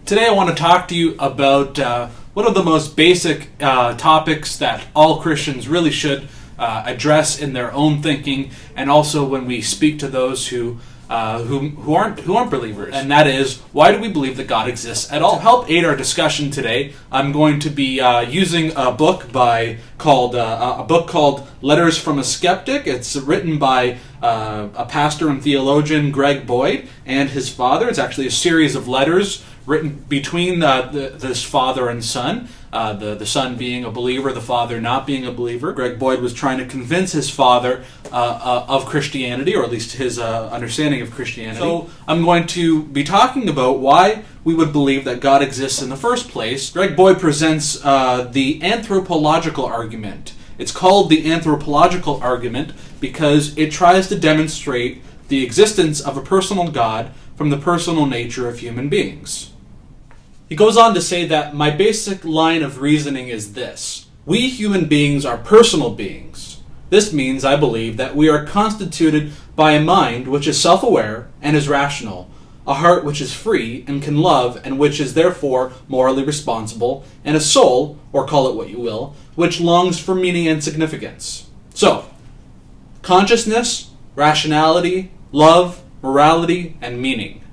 Today I want to talk to you about one of the most basic topics that all Christians really should address in their own thinking, and also when we speak to those who aren't believers, and that is, why do we believe that God exists at all? To help aid our discussion today, I'm going to be using a book called Letters from a Skeptic. It's written by a pastor and theologian, Greg Boyd, and his father. It's actually a series of letters written between this father and son, the son being a believer, the father not being a believer. Greg Boyd was trying to convince his father of Christianity, or at least his understanding of Christianity. So I'm going to be talking about why we would believe that God exists in the first place. Greg Boyd presents the anthropological argument. It's called the anthropological argument because it tries to demonstrate the existence of a personal God from the personal nature of human beings. He goes on to say that my basic line of reasoning is this: we human beings are personal beings. This means, I believe, that we are constituted by a mind which is self-aware and is rational, a heart which is free and can love and which is therefore morally responsible, and a soul, or call it what you will, which longs for meaning and significance. So, consciousness, rationality, love, morality, and meaning.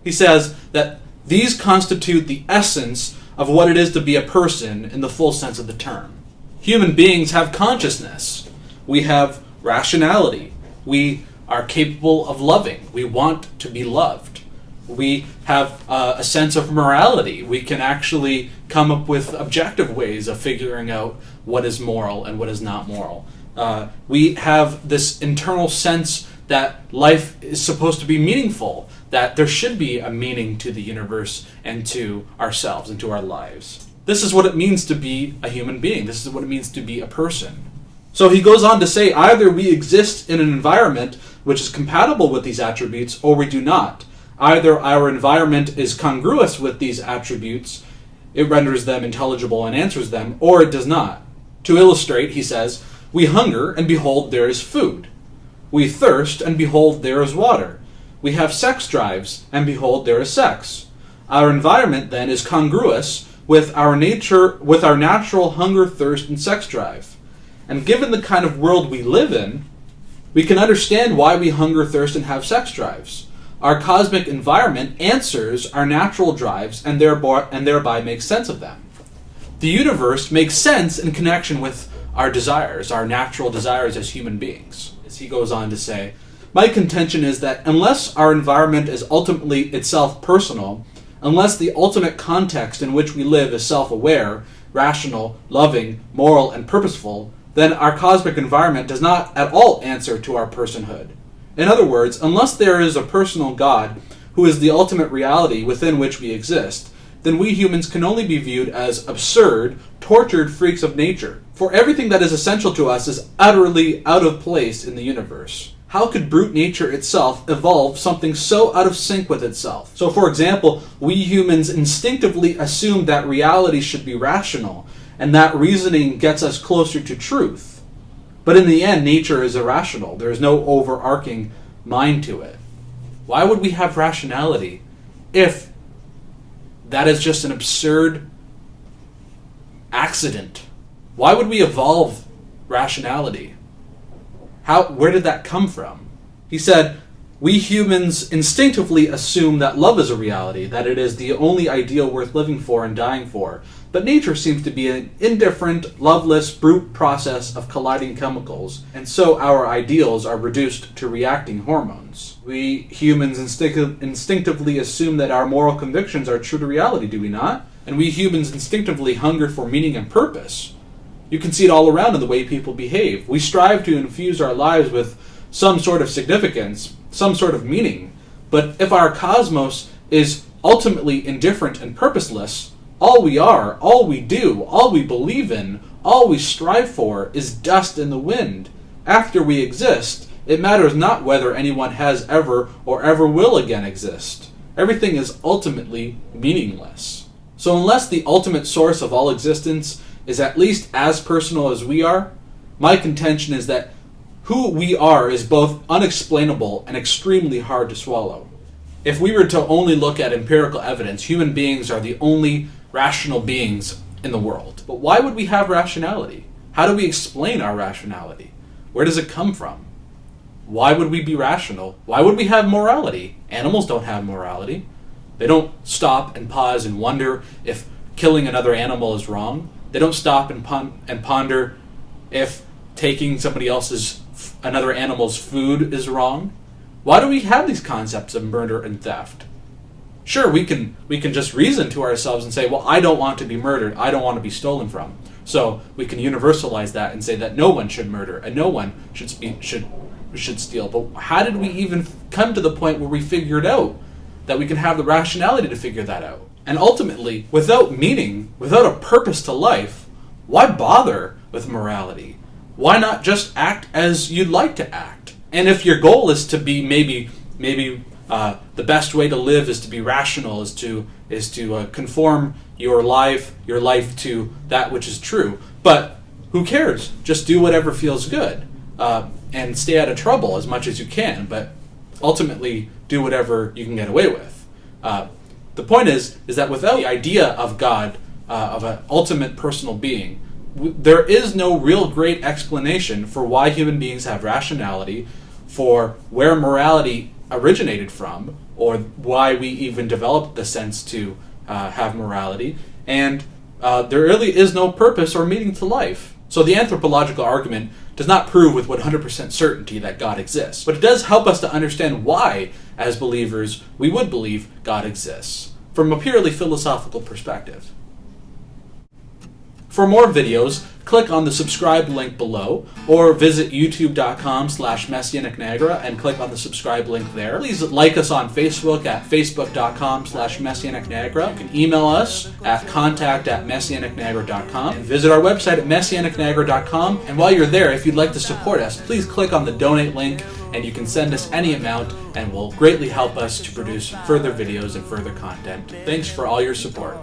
He says that these constitute the essence of what it is to be a person in the full sense of the term. Human beings have consciousness. We have rationality. We are capable of loving. We want to be loved. We have a sense of morality. We can actually come up with objective ways of figuring out what is moral and what is not moral. We have this internal sense that life is supposed to be meaningful, that there should be a meaning to the universe and to ourselves and to our lives. This is what it means to be a human being. This is what it means to be a person. So he goes on to say, either we exist in an environment which is compatible with these attributes, or we do not. Either our environment is congruous with these attributes, it renders them intelligible and answers them, or it does not. To illustrate, he says, we hunger, and behold, there is food. We thirst, and behold, there is water. We have sex drives, and behold, there is sex. Our environment, then, is congruous with our nature, with our natural hunger, thirst, and sex drive. And given the kind of world we live in, we can understand why we hunger, thirst, and have sex drives. Our cosmic environment answers our natural drives, and thereby makes sense of them. The universe makes sense in connection with our desires, our natural desires as human beings. As he goes on to say, my contention is that unless our environment is ultimately itself personal, unless the ultimate context in which we live is self-aware, rational, loving, moral, and purposeful, then our cosmic environment does not at all answer to our personhood. In other words, unless there is a personal God who is the ultimate reality within which we exist, then we humans can only be viewed as absurd, tortured freaks of nature. For everything that is essential to us is utterly out of place in the universe. How could brute nature itself evolve something so out of sync with itself? So, for example, we humans instinctively assume that reality should be rational, and that reasoning gets us closer to truth. But in the end, nature is irrational. There is no overarching mind to it. Why would we have rationality if that is just an absurd accident? Why would we evolve rationality? Where did that come from? He said, we humans instinctively assume that love is a reality, that it is the only ideal worth living for and dying for. But nature seems to be an indifferent, loveless, brute process of colliding chemicals, and so our ideals are reduced to reacting hormones. We humans instinctively assume that our moral convictions are true to reality, do we not? And we humans instinctively hunger for meaning and purpose. You can see it all around in the way people behave. We strive to infuse our lives with some sort of significance, some sort of meaning. But if our cosmos is ultimately indifferent and purposeless, all we are, all we do, all we believe in, all we strive for is dust in the wind. After we exist, it matters not whether anyone has ever or ever will again exist. Everything is ultimately meaningless. So unless the ultimate source of all existence is at least as personal as we are, my contention is that who we are is both unexplainable and extremely hard to swallow. If we were to only look at empirical evidence, human beings are the only rational beings in the world. But why would we have rationality? How do we explain our rationality? Where does it come from? Why would we be rational? Why would we have morality? Animals don't have morality. They don't stop and pause and wonder if killing another animal is wrong. They don't stop and ponder if taking another animal's food is wrong. Why do we have these concepts of murder and theft? Sure, we can just reason to ourselves and say, well, I don't want to be murdered. I don't want to be stolen from. So we can universalize that and say that no one should murder and no one should steal. But how did we even come to the point where we figured out that we can have the rationality to figure that out? And ultimately, without meaning, without a purpose to life, why bother with morality? Why not just act as you'd like to act? And if your goal is to be maybe the best way to live is to be rational, is to conform your life to that which is true. But who cares? Just do whatever feels good, and stay out of trouble as much as you can. But ultimately, do whatever you can get away with. The point is that without the idea of God, of an ultimate personal being, there is no real great explanation for why human beings have rationality, for where morality originated from, or why we even developed the sense to have morality, and there really is no purpose or meaning to life. So the anthropological argument does not prove with 100% certainty that God exists, but it does help us to understand why, as believers, we would believe God exists, from a purely philosophical perspective. For more videos, click on the subscribe link below, or visit youtube.com/messianicniagara and click on the subscribe link there. Please like us on Facebook at facebook.com/messianicniagara. You can email us at contact@messianicniagara.com and visit our website at messianicniagara.com. And while you're there, if you'd like to support us, please click on the donate link and you can send us any amount and will greatly help us to produce further videos and further content. Thanks for all your support.